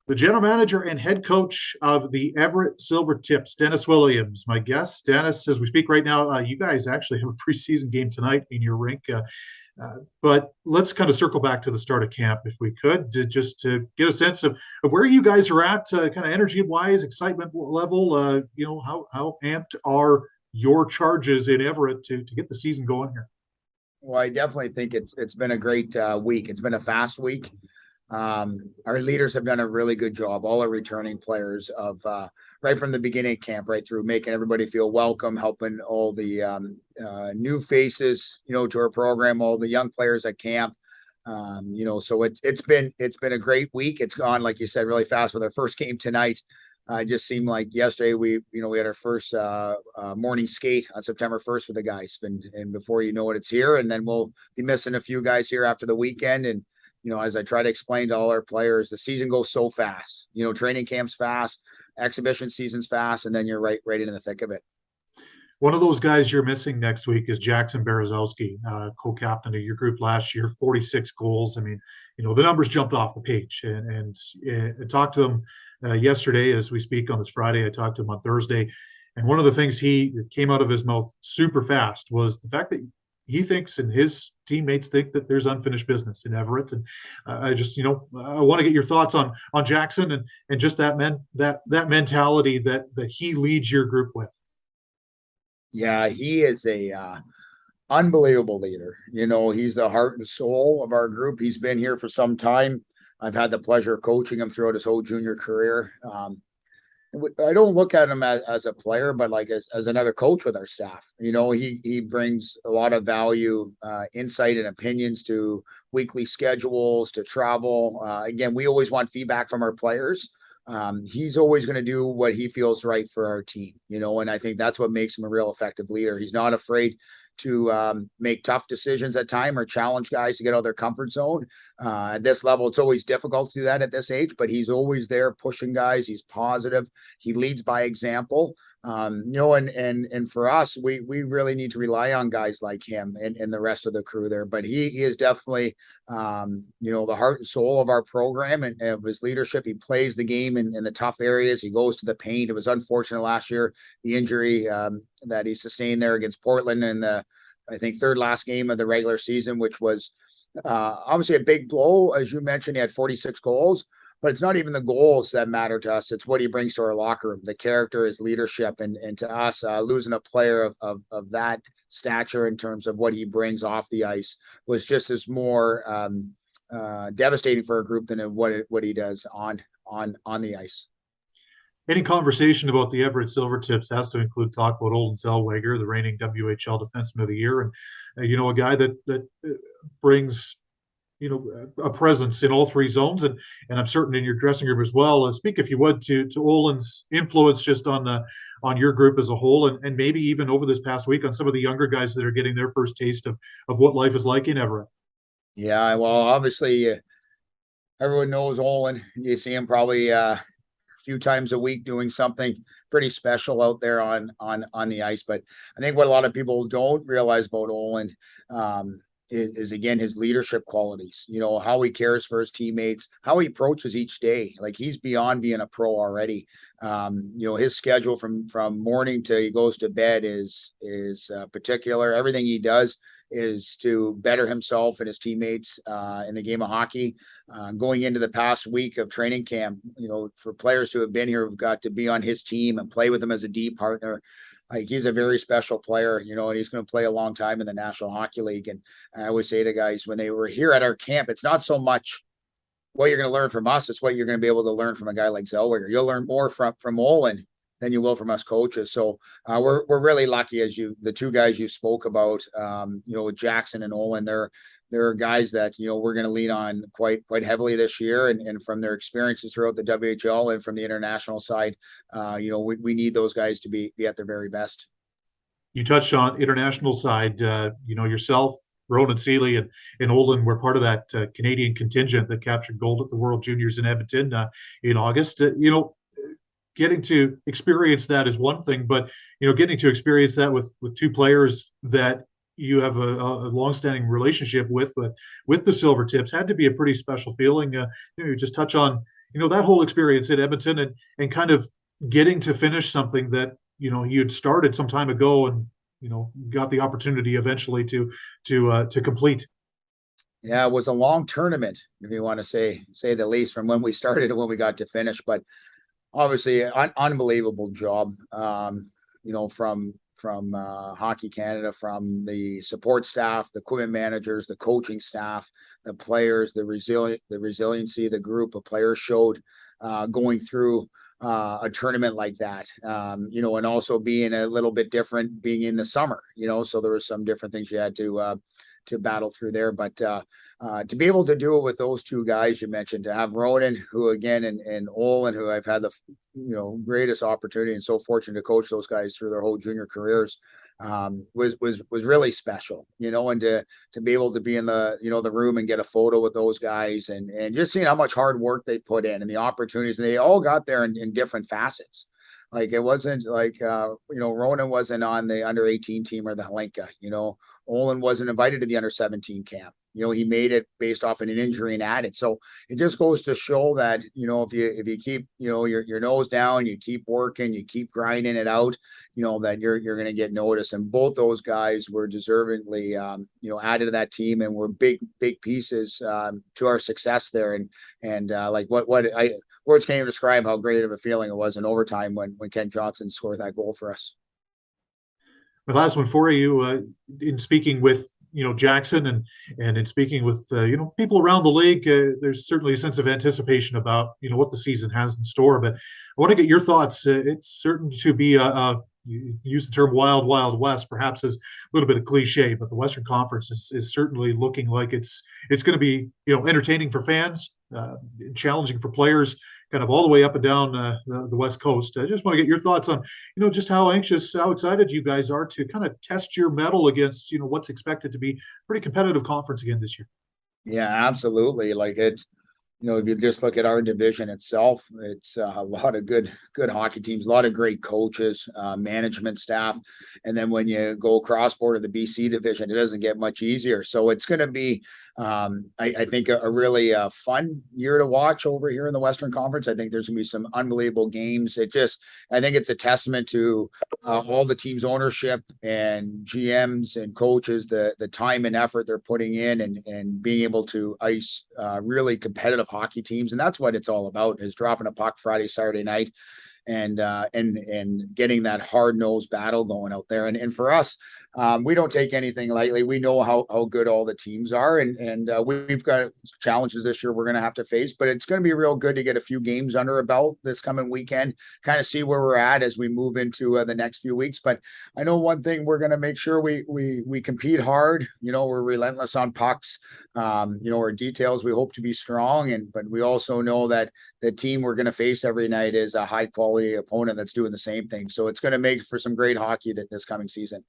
The general manager and head coach of the Everett Silvertips, Dennis Williams, my guest. Dennis, as we speak right now, you guys actually have a preseason game tonight in your rink. But let's kind of circle back to the start of camp, if we could, just to get a sense of where you guys are at, kind of energy-wise, excitement level. How amped are your charges in Everett to get the season going here? Well, I definitely think it's been a great week. It's been a fast week. Our leaders have done a really good job. All our returning players of right from the beginning of camp, right through making everybody feel welcome, helping all the new faces, to our program, all the young players at camp. So it's been a great week. It's gone, like you said, really fast with our first game tonight. It just seemed like yesterday we had our first morning skate on September 1st with the guys, and before you know it, it's here, and then we'll be missing a few guys here after the weekend. And as I try to explain to all our players, the season goes so fast. Training camp's fast, exhibition season's fast, and then you're right into the thick of it. One of those guys you're missing next week is Jackson Barazowski, co-captain of your group last year, 46 goals. I mean, the numbers jumped off the page. And I talked to him yesterday as we speak on this Friday. I talked to him on Thursday. And one of the things that came out of his mouth super fast was the fact that he thinks and his teammates think that there's unfinished business in Everett. And I just, I want to get your thoughts on Jackson and just that mentality that he leads your group with. Yeah, he is a unbelievable leader. He's the heart and soul of our group. He's been here for some time. I've had the pleasure of coaching him throughout his whole junior career. I don't look at him as a player, but like as another coach with our staff. He brings a lot of value, insight, and opinions to weekly schedules, to travel. Again, we always want feedback from our players. He's always going to do what he feels right for our team, and I think that's what makes him a real effective leader. He's not afraid to make tough decisions at time or challenge guys to get out of their comfort zone. At this level, it's always difficult to do that at this age, but he's always there pushing guys. He's positive. He leads by example. And for us, we really need to rely on guys like him and the rest of the crew there. But he is definitely, the heart and soul of our program and of his leadership. He plays the game in the tough areas. He goes to the paint. It was unfortunate last year, the injury that he sustained there against Portland in the, I think, third last game of the regular season, which was obviously a big blow. As you mentioned, he had 46 goals. But it's not even the goals that matter to us. It's what he brings to our locker room, the character, his leadership. And to us, losing a player of that stature in terms of what he brings off the ice was just as more devastating for a group than what he does on the ice. Any conversation about the Everett Silvertips has to include talk about Olle Zellweger, the reigning WHL Defenseman of the Year. And, a guy that brings a presence in all three zones, and I'm certain in your dressing room as well. Speak, if you would, to Olen's influence just on your group as a whole, and maybe even over this past week on some of the younger guys that are getting their first taste of what life is like in Everett. Yeah, well, obviously, everyone knows Olen. You see him probably a few times a week doing something pretty special out there on the ice. But I think what a lot of people don't realize about Olen, is again his leadership qualities, how he cares for his teammates, how he approaches each day. Like, he's beyond being a pro already. His schedule from morning till he goes to bed is particular. Everything he does is to better himself and his teammates in the game of hockey. Going into the past week of training camp, for players who have been here, who've got to be on his team and play with him as a D partner. Like, he's a very special player, and he's going to play a long time in the National Hockey League. And I always say to guys when they were here at our camp, it's not so much what you're going to learn from us, it's what you're going to be able to learn from a guy like Zellweger. You'll learn more from Olen than you will from us coaches. So we're really lucky, as the two guys you spoke about, with Jackson and Olen. There are guys that, we're going to lean on quite heavily this year, and from their experiences throughout the WHL and from the international side, we need those guys to be at their very best. You touched on international side, yourself, Ronan Seeley, and Olen were part of that Canadian contingent that captured gold at the World Juniors in Edmonton in August. Getting to experience that is one thing, but getting to experience that with two players that you have a longstanding relationship with the Silvertips had to be a pretty special feeling. You just touch on that whole experience in Edmonton and kind of getting to finish something that, you had started some time ago and, got the opportunity eventually to complete. Yeah, it was a long tournament, if you want to say the least, from when we started to when we got to finish. But obviously, unbelievable job. From Hockey Canada, from the support staff, the equipment managers, the coaching staff, the players, the resiliency the group of players showed going through a tournament like that. And also being a little bit different, being in the summer. So there were some different things you had to battle through there, but to be able to do it with those two guys you mentioned, to have Ronan, who again, and Olin, who I've had the greatest opportunity and so fortunate to coach those guys through their whole junior careers, was really special, and to be able to be in the room and get a photo with those guys and just seeing how much hard work they put in and the opportunities, and they all got there in different facets. Like it wasn't like Ronan wasn't on the under 18 team or the Helenka, Olin wasn't invited to the under 17 camp. He made it based off an injury and added. So it just goes to show that, if you keep, your nose down, you keep working, you keep grinding it out, that you're going to get noticed. And both those guys were deservingly, added to that team and were big pieces to our success there. And like words can't even describe how great of a feeling it was in overtime when Ken Johnson scored that goal for us. The last one for you, in speaking with Jackson and in speaking with people around the league, there's certainly a sense of anticipation about what the season has in store. But I want to get your thoughts. It's certain to be you use the term wild west, perhaps as a little bit of cliche, but the Western Conference is certainly looking like it's going to be entertaining for fans, challenging for players, kind of all the way up and down the West Coast. I just want to get your thoughts on, just how excited you guys are to kind of test your mettle against, what's expected to be a pretty competitive conference again this year. Yeah, absolutely. Like it, if you just look at our division itself, it's a lot of good hockey teams, a lot of great coaches, management staff. And then when you go cross border the BC division, it doesn't get much easier. So it's going to be, I think, a really fun year to watch over here in the Western Conference. I think there's going to be some unbelievable games. I think it's a testament to all the team's ownership and GMs and coaches, the time and effort they're putting in and being able to ice really competitive hockey teams. And that's what it's all about, is dropping a puck Friday, Saturday night and getting that hard-nosed battle going out there. And for us, we don't take anything lightly. We know how good all the teams are, and we've got challenges this year we're going to have to face, but it's going to be real good to get a few games under a belt this coming weekend, kind of see where we're at as we move into the next few weeks. But I know one thing, we're going to make sure we compete hard. We're relentless on pucks. Our details, we hope to be strong, but we also know that the team we're going to face every night is a high quality opponent that's doing the same thing. So it's going to make for some great hockey this coming season.